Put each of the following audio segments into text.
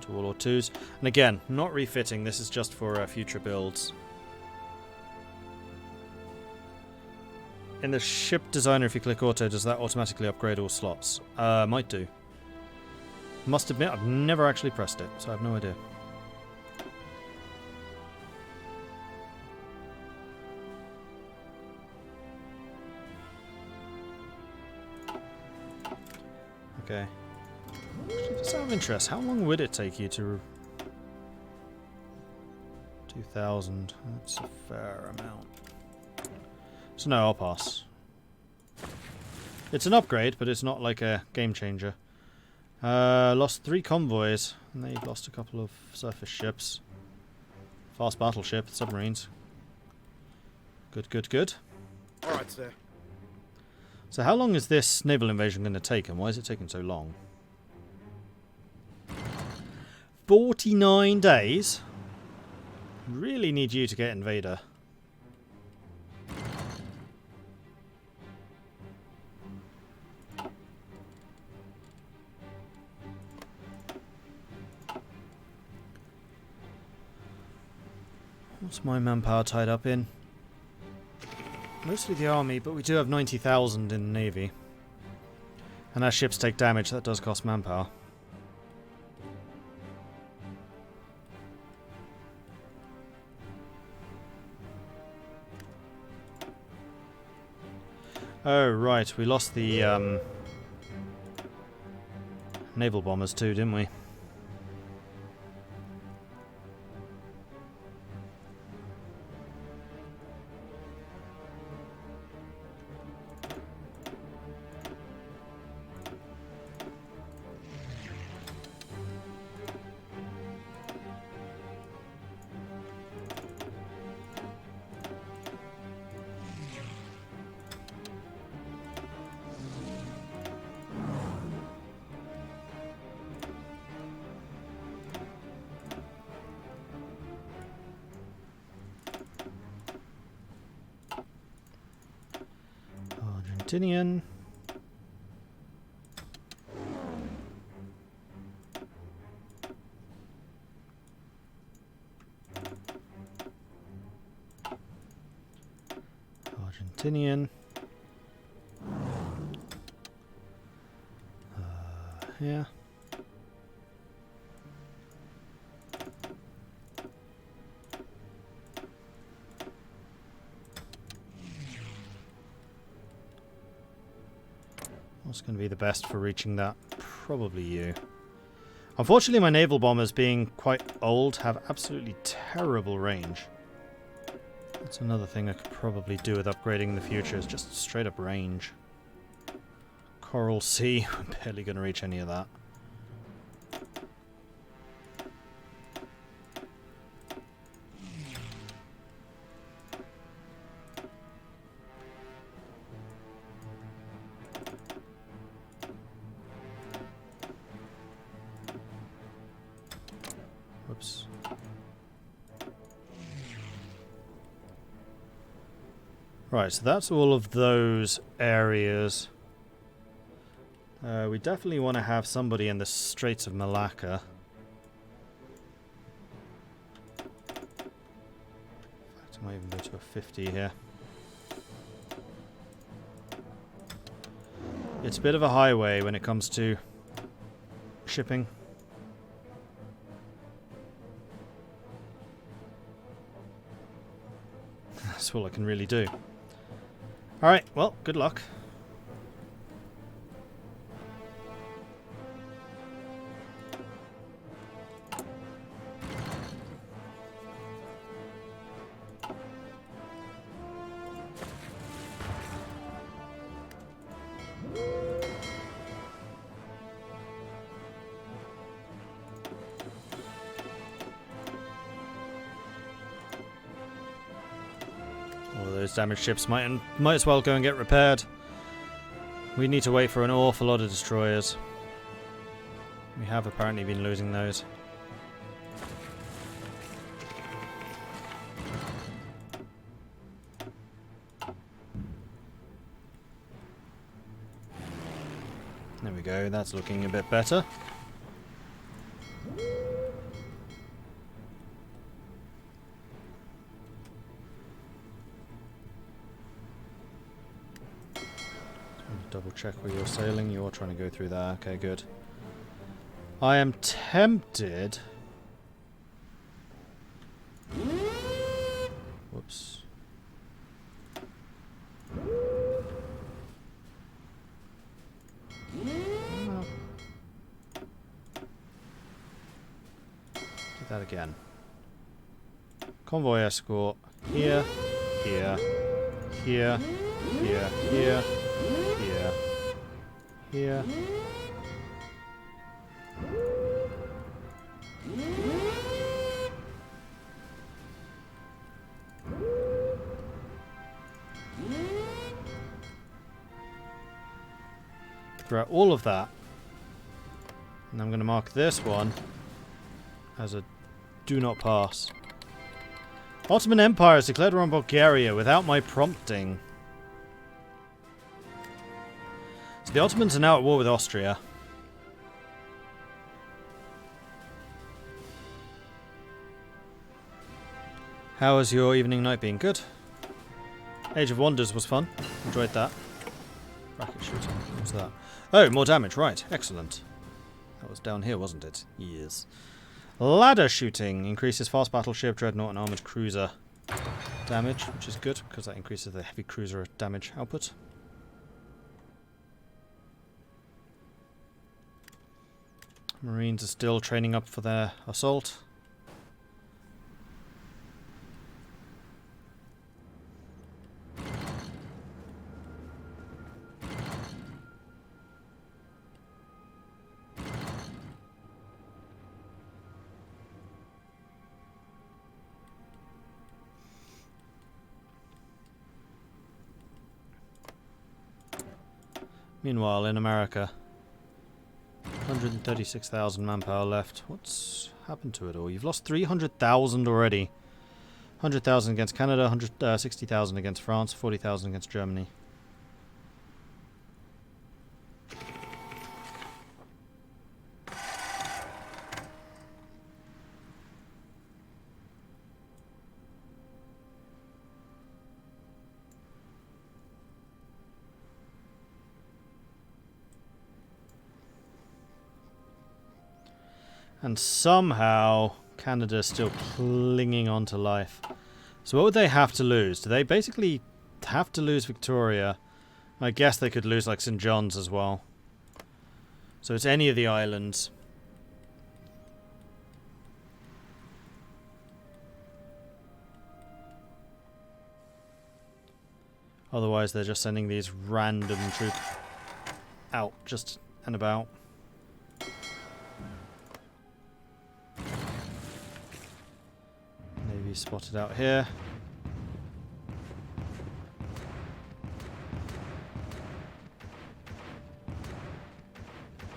into Warlord 2s. And again, not refitting, this is just for future builds. In the ship designer, if you click auto, does that automatically upgrade all slots? Might do. Must admit, I've never actually pressed it, so I have no idea. Okay. Actually, just out of interest, how long would it take you to... 2,000. That's a fair amount. So no, I'll pass. It's an upgrade, but it's not like a game changer. Lost 3 convoys, and they've lost a couple of surface ships. Fast battleship, submarines. Good, good, good. Alright, sir. So how long is this naval invasion going to take, and why is it taking so long? 49 days? Really need you to get Invader. What's my manpower tied up in? Mostly the army, but we do have 90,000 in the navy. And as ships take damage, that does cost manpower. Oh, right. We lost the naval bombers too, didn't we? Argentinian. Argentinian. Yeah. What's going to be the best for reaching that? Probably you. Unfortunately, my naval bombers, being quite old, have absolutely terrible range. That's another thing I could probably do with upgrading in the future, is just straight up range. Coral Sea, I'm barely going to reach any of that. Whoops. Right, so that's all of those areas. We definitely want to have somebody in the Straits of Malacca. In fact, I might even go to a 50 here. It's a bit of a highway when it comes to shipping. That's all I can really do. Alright, well, good luck. Those damaged ships might as well go and get repaired. We need to wait for an awful lot of destroyers. We have apparently been losing those. There we go, that's looking a bit better. double check where you're sailing. You're trying to go through there. Okay, good. I am tempted... Whoops. Do that again. Convoy escort. Here, here, here, here, here, here, here. Throughout all of that. And I'm going to mark this one as a do not pass. Ottoman Empire has declared war on Bulgaria without my prompting. So the Ottomans are now at war with Austria. How has your evening night been? Good. Age of Wonders was fun. Enjoyed that. Rocket shooting. What was that? Oh, more damage. Right. Excellent. That was down here, wasn't it? Yes. Ladder shooting increases fast battleship, dreadnought, and armored cruiser damage, which is good because that increases the heavy cruiser damage output. Marines are still training up for their assault. Meanwhile, in America, 136,000 manpower left. What's happened to it all? You've lost 300,000 already. 100,000 against Canada, 160,000 against France, 40,000 against Germany. And somehow, Canada's still clinging on to life. So what would they have to lose? Do they basically have to lose Victoria? I guess they could lose like St. John's as well. So it's any of the islands. Otherwise they're just sending these random troops out just and about. Spotted out here.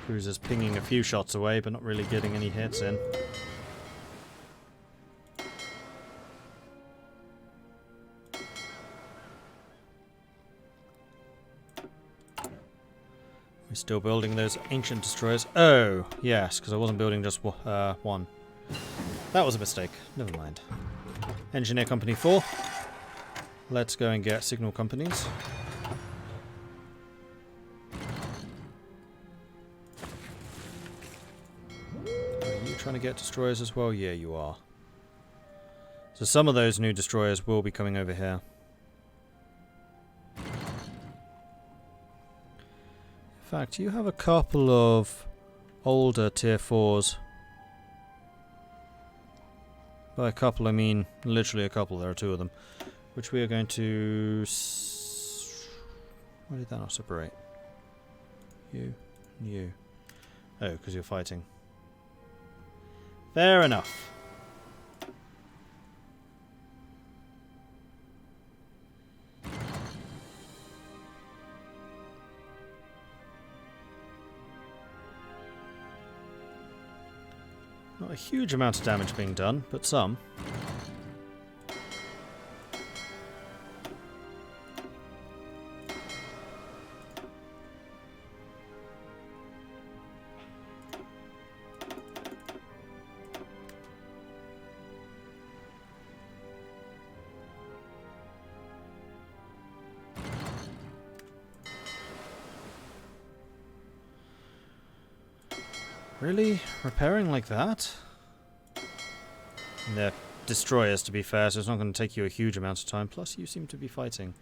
Cruiser's pinging a few shots away, but not really getting any hits in. We're still building those ancient destroyers. Oh, yes, because I wasn't building just one. That was a mistake. Never mind. Engineer Company 4. Let's go and get signal companies. Are you trying to get destroyers as well? Yeah, you are. So some of those new destroyers will be coming over here. In fact, you have a couple of older tier 4s. By a couple, I mean literally a couple. There are two of them. Which we are going to... Why did that not separate? You and you. Oh, because you're fighting. Fair enough. Not a huge amount of damage being done, but some. Really? Repairing like that? And they're destroyers, to be fair, so it's not going to take you a huge amount of time. Plus, you seem to be fighting.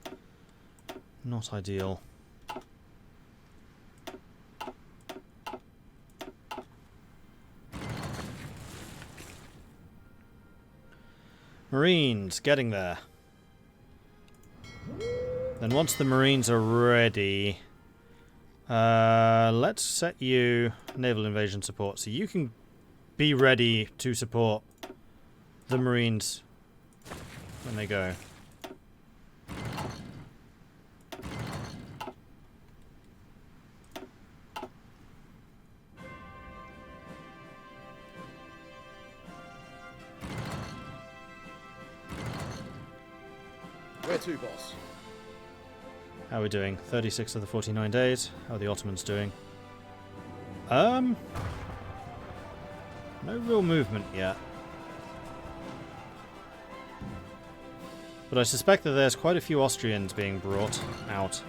Not ideal. Marines, getting there. Then once the Marines are ready, let's set you naval invasion support, so you can be ready to support the Marines when they go. Where to, boss? How are we doing? 36 of the 49 days. How are the Ottomans doing? No real movement yet. But I suspect that there's quite a few Austrians being brought out.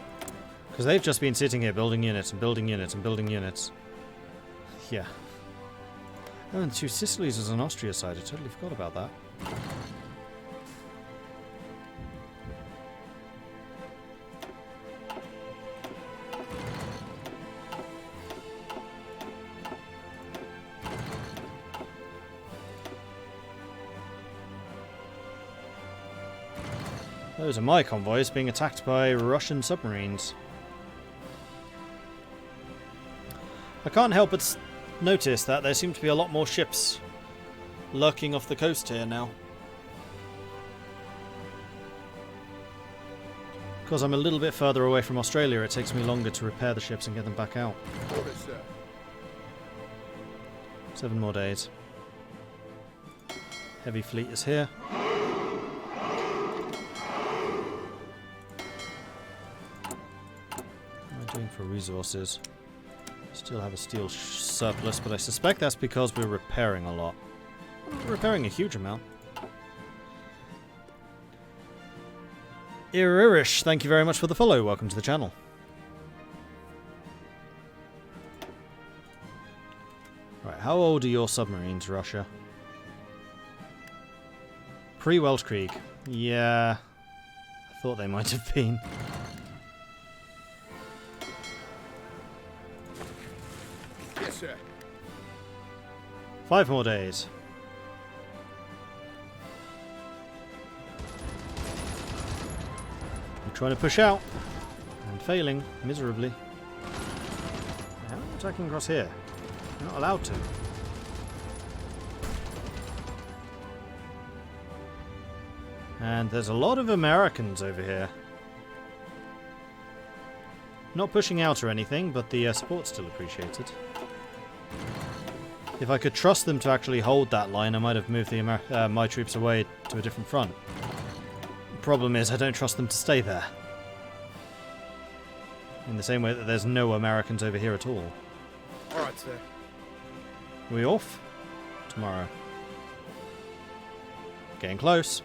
Because they've just been sitting here building units and building units and building units. Yeah. Oh, and 2 Sicilies is on Austria side. I totally forgot about that. Those are my convoys being attacked by Russian submarines. I can't help but notice that there seem to be a lot more ships lurking off the coast here now. Because I'm a little bit further away from Australia, it takes me longer to repair the ships and get them back out. 7 more days. Heavy fleet is here. Doing for resources. Still have a steel surplus, but I suspect that's because we're repairing a lot. We're repairing a huge amount. Irirish, thank you very much for the follow. Welcome to the channel. Right, how old are your submarines, Russia? Pre-Weltkrieg. Yeah, I thought they might have been. Yes, sir. 5 more days. I'm trying to push out and failing miserably. How are you attacking across here? You're not allowed to. And there's a lot of Americans over here. Not pushing out or anything, but the support's still appreciated. If I could trust them to actually hold that line, I might have moved the my troops away to a different front. The problem is I don't trust them to stay there. In the same way that there's no Americans over here at all. Alright, sir. Are we off? Tomorrow. Getting close.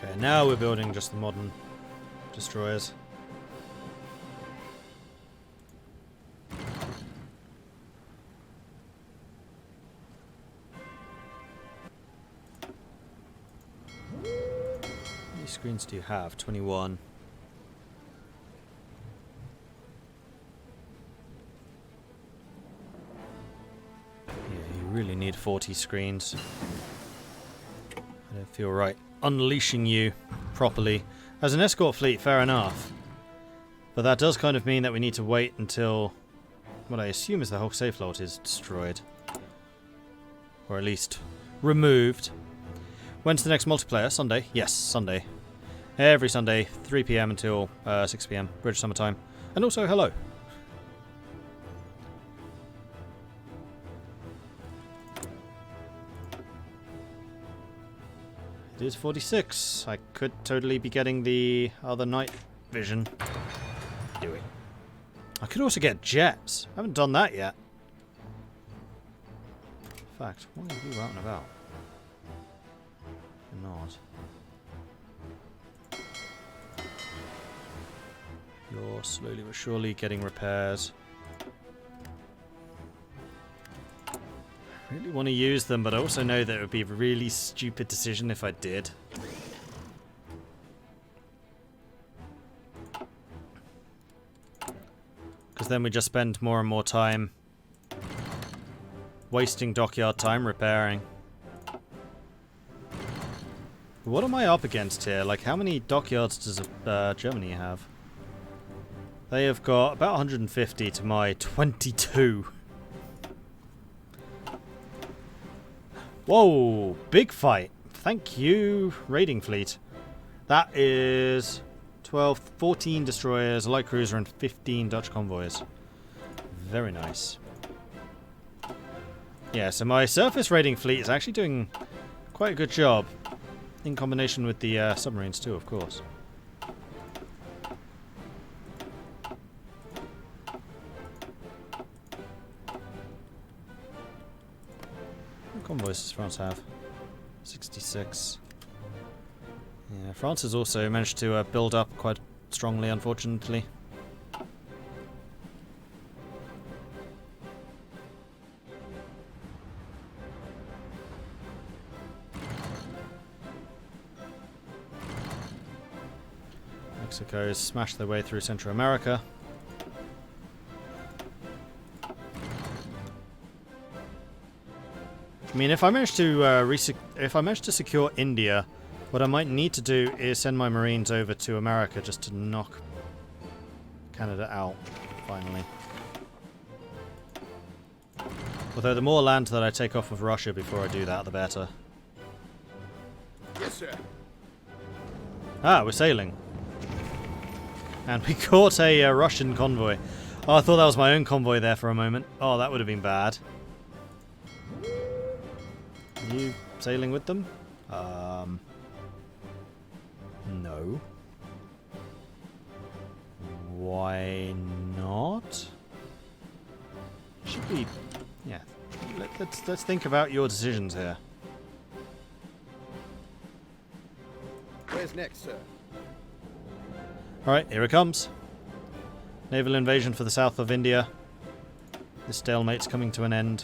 Okay, now we're building just the modern destroyers. How many screens do you have? 21. Yeah, you really need 40 screens. I don't feel right unleashing you properly. As an escort fleet, fair enough. But that does kind of mean that we need to wait until what I assume is the whole safe lot is destroyed. Or at least removed. When's the next multiplayer? Sunday? Yes, Sunday. Every Sunday, 3 PM until 6 PM, British Summer Time. And also, hello. It is 46. I could totally be getting the other night vision. Do it. I could also get jets. I haven't done that yet. In fact, why are you out and about? You're not. You're slowly but surely getting repairs. I really want to use them, but I also know that it would be a really stupid decision if I did. Because then we just spend more and more time wasting dockyard time repairing. What am I up against here? Like, how many dockyards does Germany have? They have got about 150 to my 22. Whoa, big fight. Thank you, raiding fleet. That is 12, 14 destroyers, a light cruiser, and 15 Dutch convoys. Very nice. Yeah, so my surface raiding fleet is actually doing quite a good job. In combination with the submarines too, of course. What convoys does France have? 66. Yeah, France has also managed to build up quite strongly, unfortunately. Mexico has smashed their way through Central America. I mean, if I manage to secure India, what I might need to do is send my Marines over to America just to knock Canada out, finally. Although the more land that I take off of Russia before I do that, the better. Yes, sir. Ah, we're sailing. And we caught a Russian convoy. Oh, I thought that was my own convoy there for a moment. Oh, that would have been bad. Are you sailing with them? No. Why not? Should we... Yeah. Let's think about your decisions here. Where's next, sir? Alright, here it comes. Naval invasion for the south of India. This stalemate's coming to an end.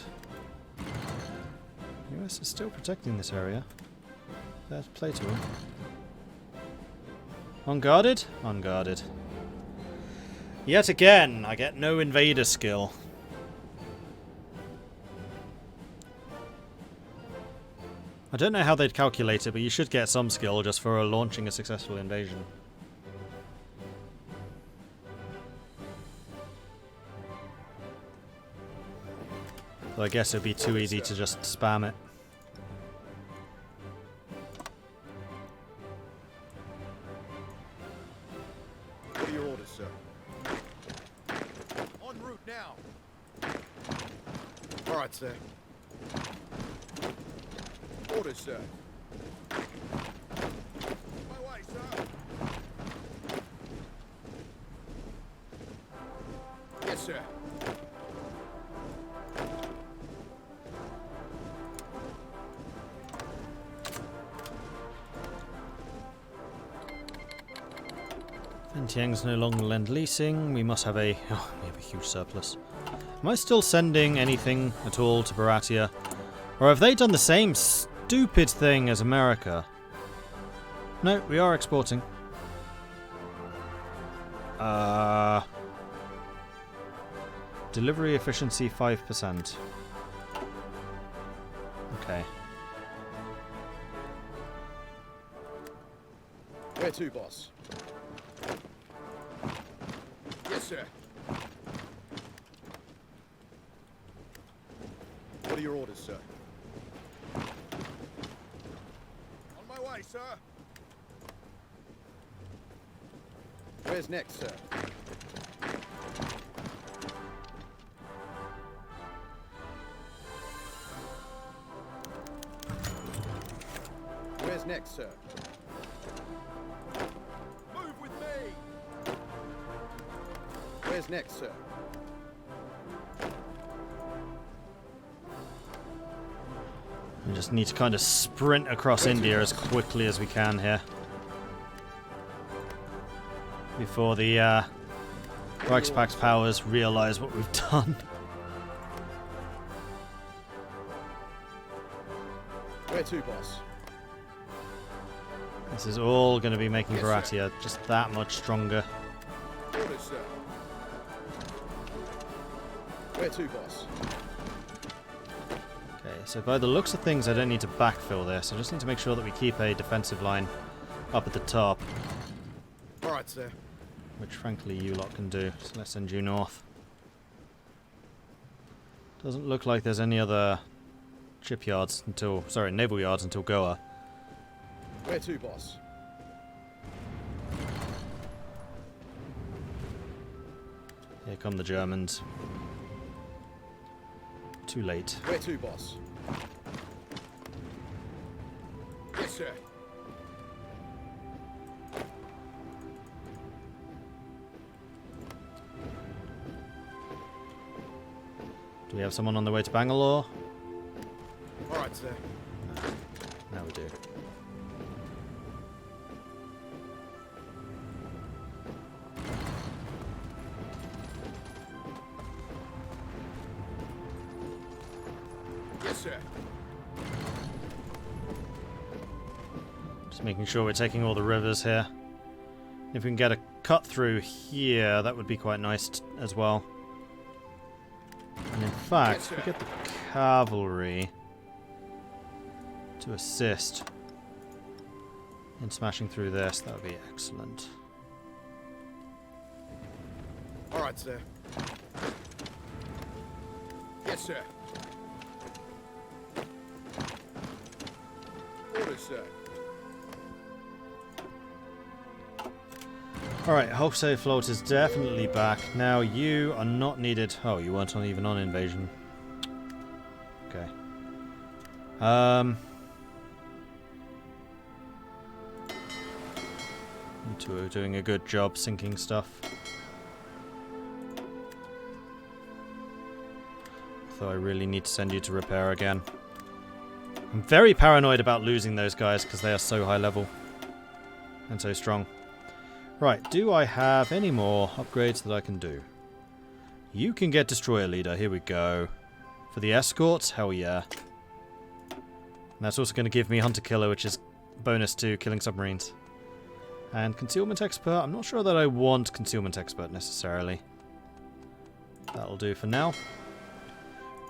The US is still protecting this area. There's play to them. Unguarded? Unguarded. Yet again, I get no invader skill. I don't know how they'd calculate it, but you should get some skill just for launching a successful invasion. So I guess it'd be too easy to just spam it. What are your orders, sir? En route now. All right, sir. Orders, sir. My way, sir. Yes, sir. Tiang's no longer lend-leasing. We must have a... Oh, we have a huge surplus. Am I still sending anything at all to Baratia? Or have they done the same stupid thing as America? No, we are exporting. Delivery efficiency 5%. Okay. Where to, boss? Yes, sir. What are your orders, sir? On my way, sir. Where's next, sir? Where's Where's next, sir? Move with me! Where's next, sir? We just need to kind of sprint across India as quickly as we can here. Before the Reichspakt powers realise what we've done. Where to, boss? This is all going to be making Yes, Varatia just that much stronger. Orders, sir. Where to, boss? Okay, so by the looks of things I don't need to backfill this. I just need to make sure that we keep a defensive line up at the top. Alright, sir. Which frankly you lot can do. So let's send you north. Doesn't look like there's any other shipyards until... sorry, naval yards until Goa. Where to, boss? Here come the Germans. Too late. Where to, boss? Yes, sir. Do we have someone on the way to Bangalore? Alright, sir. No, we do. Yes, sir. Just making sure we're taking all the rivers here. If we can get a cut through here, that would be quite nice as well. And in fact, Yes, if we sir. get the cavalry to assist in smashing through this, that would be excellent. Alright, sir. Yes, sir. Orders, sir. Alright, Hope Float is definitely back. Now you are not needed. Oh, you weren't even on invasion. Okay. You two are doing a good job sinking stuff. Though I really need to send you to repair again. I'm very paranoid about losing those guys because they are so high level. And so strong. Right, do I have any more upgrades that I can do? You can get Destroyer Leader, here we go. For the escorts, hell yeah. And that's also going to give me Hunter Killer, which is bonus to killing submarines. And Concealment Expert, I'm not sure that I want Concealment Expert necessarily. That'll do for now.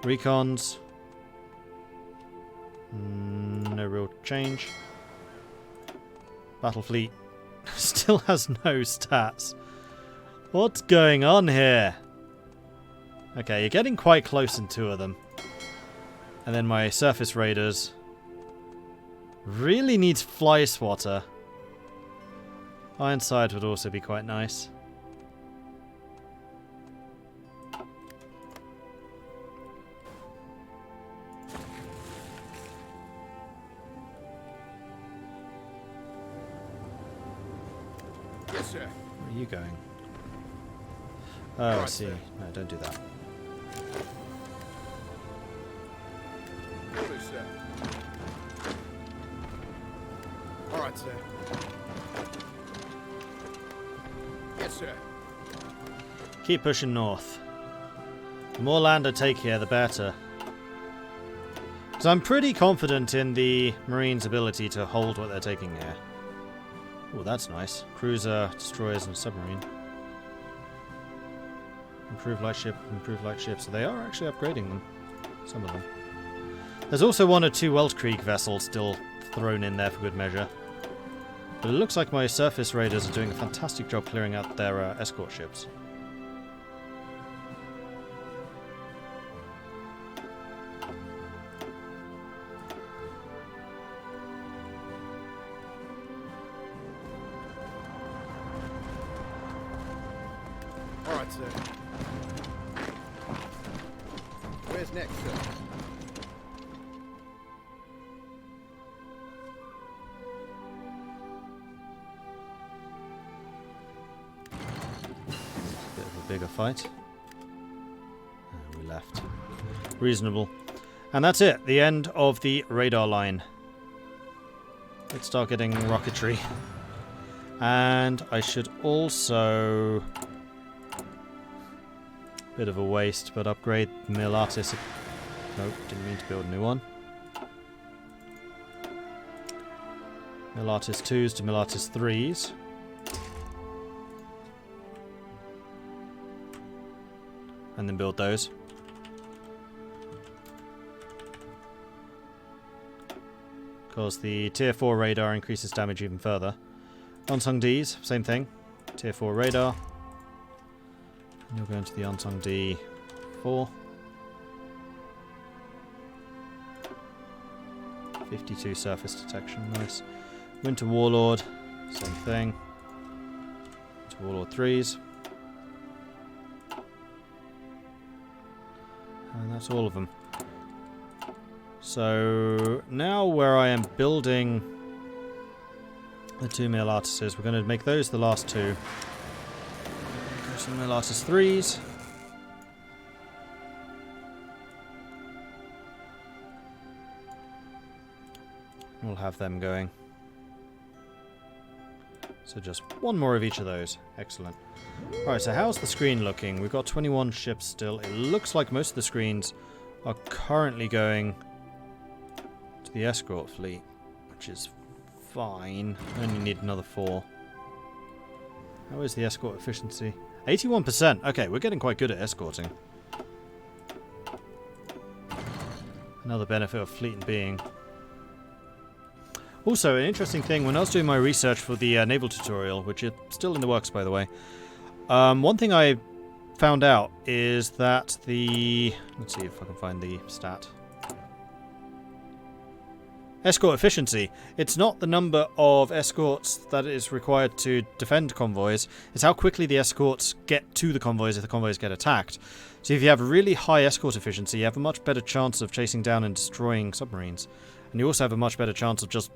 Recons. No real change. Battle Fleet. Still has no stats. What's going on here? Okay, you're getting quite close in two of them. And then my surface raiders really needs Fly Swatter. Ironside would also be quite nice. Yes, sir. Where are you going? Oh, I Alright, see. sir. No, don't do that. Orders, sir. Alright, sir. Yes, sir. Keep pushing north. The more land I take here, the better. So I'm pretty confident in the Marines' ability to hold what they're taking here. Oh, that's nice. Cruiser, destroyers, and submarine. Improve light ship, improve light ship. So they are actually upgrading them. Some of them. There's also one or two Weltkrieg vessels still thrown in there for good measure. But it looks like my surface raiders are doing a fantastic job clearing out their escort ships. Alright, sir. Where's next, sir? bigger fight. We left. Reasonable. And that's it. The end of the radar line. Let's start getting rocketry. And I should also... Bit of a waste, but upgrade Milatis. Nope, didn't mean to build a new one. Milatis 2s to Milatis 3s. And then build those. Because the tier 4 radar increases damage even further. Unsung Ds, same thing. Tier 4 radar. And you'll go into the Unsung D 4. 52 surface detection, nice. Winter Warlord, same thing. Winter Warlord 3s. And that's all of them. So now where I am building the 2 Milatis, we're going to make those the last two. Go some Milatis 3s. We'll have them going. So just one more of each of those. Excellent. Alright, so how's the screen looking? We've got 21 ships still. It looks like most of the screens are currently going to the escort fleet, which is fine. I only need another 4. How is the escort efficiency? 81%. Okay, we're getting quite good at escorting. Another benefit of fleet and being. Also, an interesting thing, when I was doing my research for the naval tutorial, which is still in the works, by the way, one thing I found out is that the... Let's see if I can find the stat. Escort efficiency. It's not the number of escorts that is required to defend convoys, it's how quickly the escorts get to the convoys if the convoys get attacked. So if you have really high escort efficiency, you have a much better chance of chasing down and destroying submarines. And you also have a much better chance of just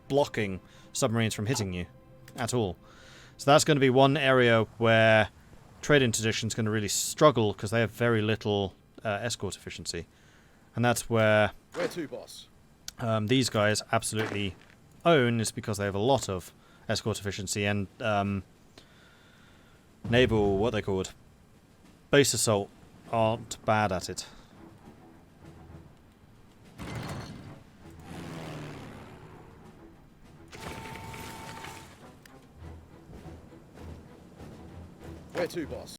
blocking submarines from hitting you at all. So that's going to be one area where trade interdiction is going to really struggle because they have very little escort efficiency. And that's where Where to, boss? These guys absolutely own, is because they have a lot of escort efficiency and naval, what they called, base assault, aren't bad at it. Where to, boss?